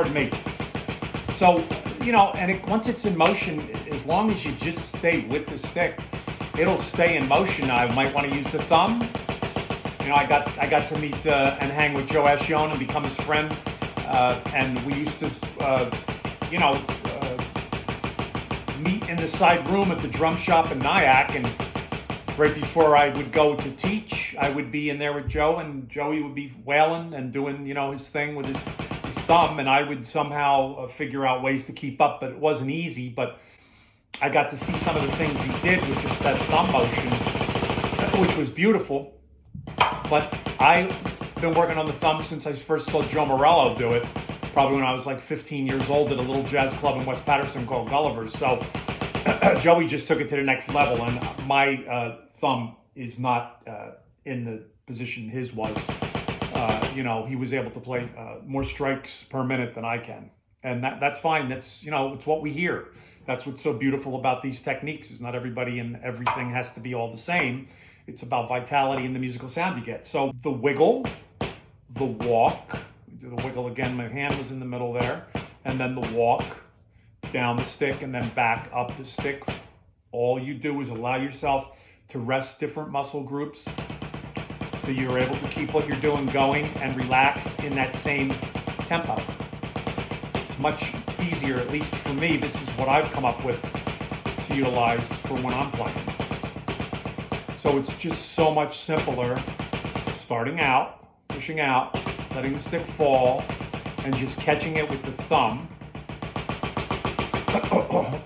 pardon me. So, and once it's in motion, as long as you just stay with the stick, it'll stay in motion. Now, I might want to use the thumb. I got to meet and hang with Joe Ascione and become his friend. And we used to, meet in the side room at the drum shop in Nyack. And right before I would go to teach, I would be in there with Joe, and Joey would be wailing and doing, his thing with his thumb, and I would somehow figure out ways to keep up, but it wasn't easy. But I got to see some of the things he did with just that thumb motion, which was beautiful. But I've been working on the thumb since I first saw Joe Morello do it, probably when I was like 15 years old at a little jazz club in West Patterson called Gulliver's. So Joey just took it to the next level, and my thumb is not in the position his was. He was able to play more strikes per minute than I can. And that's fine. That's, it's what we hear. That's what's so beautiful about these techniques, is not everybody and everything has to be all the same. It's about vitality and the musical sound you get. So the wiggle, the walk, do the wiggle again, my hand was in the middle there, and then the walk down the stick and then back up the stick. All you do is allow yourself to rest different muscle groups, so you're able to keep what you're doing going and relaxed in that same tempo. It's much easier, at least for me. This is what I've come up with to utilize for when I'm playing. So it's just so much simpler, starting out, pushing out, letting the stick fall, and just catching it with the thumb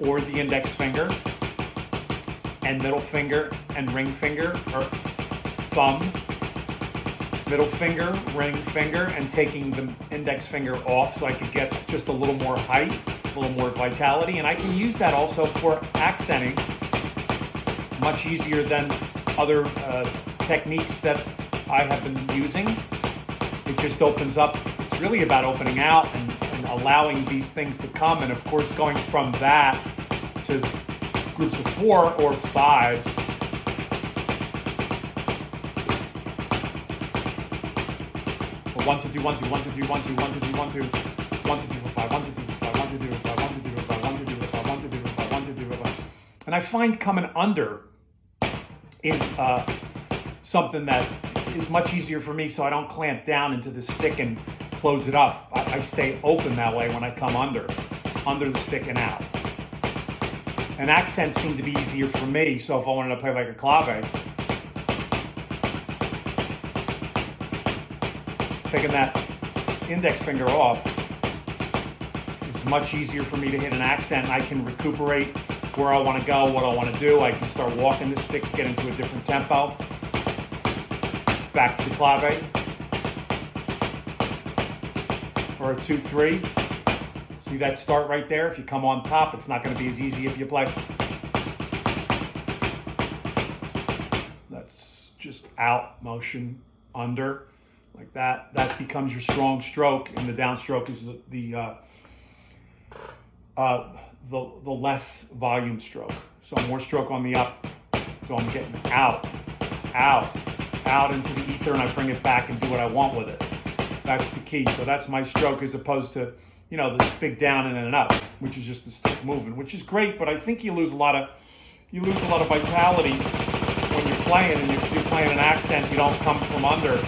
or the index finger and middle finger and ring finger, or thumb, middle finger, ring finger, and taking the index finger off so I could get just a little more height, a little more vitality. And I can use that also for accenting, much easier than other techniques that I have been using. It just opens up. It's really about opening out and allowing these things to come. And of course, going from that to groups of 4 or 5. Or 1, 2, 3, 1, 2, 1, 2, 3, 1, 2, 1, 2, 3, 1, 2, 1, 2, 3, 4, 5. I want to do, if I want to do, if I want to do, if I want to do, if I want to do, if I want to do. And I find coming under is something that is much easier for me, so I don't clamp down into the stick and close it up. I stay open that way when I come under the stick and out. And accents seem to be easier for me, so if I wanted to play like a clave, taking that index finger off is much easier for me to hit an accent. I can recuperate where I want to go, what I want to do. I can start walking the stick to get into a different tempo. Back to the clave. Or a 2-3. See that start right there? If you come on top, it's not going to be as easy if you play. That's just out motion, under, like that. That becomes your strong stroke, and the downstroke is the less volume stroke. So more stroke on the up. So I'm getting out into the ether, and I bring it back and do what I want with it. That's the key. So that's my stroke, as opposed to, the big down and an up, which is just the stick moving, which is great, but I think you lose a lot of vitality when you're playing, and if you're playing an accent, you don't come from under.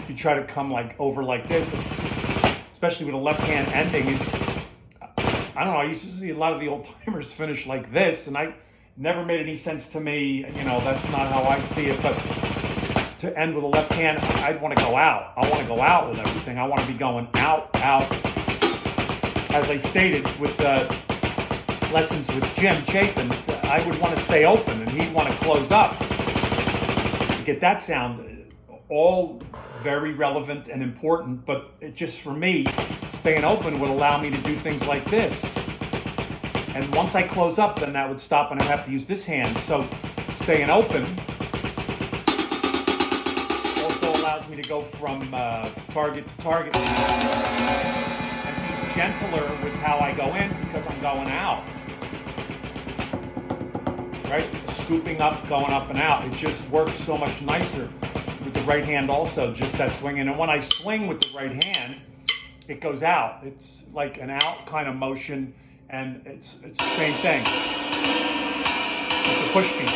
You try to come over like this, especially with a left hand ending. I don't know, I used to see a lot of the old timers finish like this, and I never made any sense to me. That's not how I see it, but to end with a left hand, I'd want to go out. I want to go out with everything. I want to be going out. As I stated with lessons with Jim Chapin, I would want to stay open, and he'd want to close up to get that sound. All very relevant and important, but it just, for me, staying open would allow me to do things like this. And once I close up, then that would stop, and I'd have to use this hand. So staying open allows me to go from target to target and be gentler with how I go in, because I'm going out, right? Scooping up, going up and out. It just works so much nicer with the right hand also, just that swinging. And when I swing with the right hand, it goes out. It's like an out kind of motion, and it's the same thing. It's a push beat.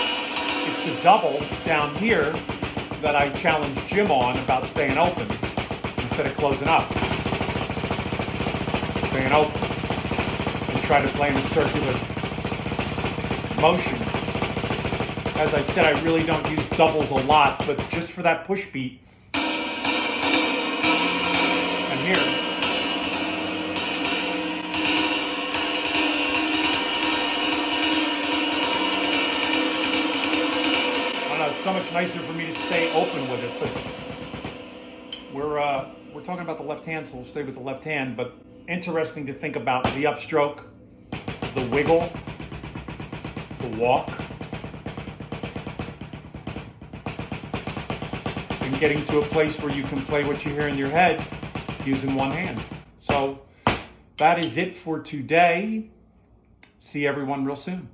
It's the double down here that I challenged Jim on, about staying open instead of closing up. Staying open and try to play in a circular motion. As I said, I really don't use doubles a lot, but just for that push beat. And here. It's so much nicer for me to stay open with it, but we're talking about the left hand, so we'll stay with the left hand. But interesting to think about the upstroke, the wiggle, the walk, and getting to a place where you can play what you hear in your head using one hand. So that is it for today. See everyone real soon.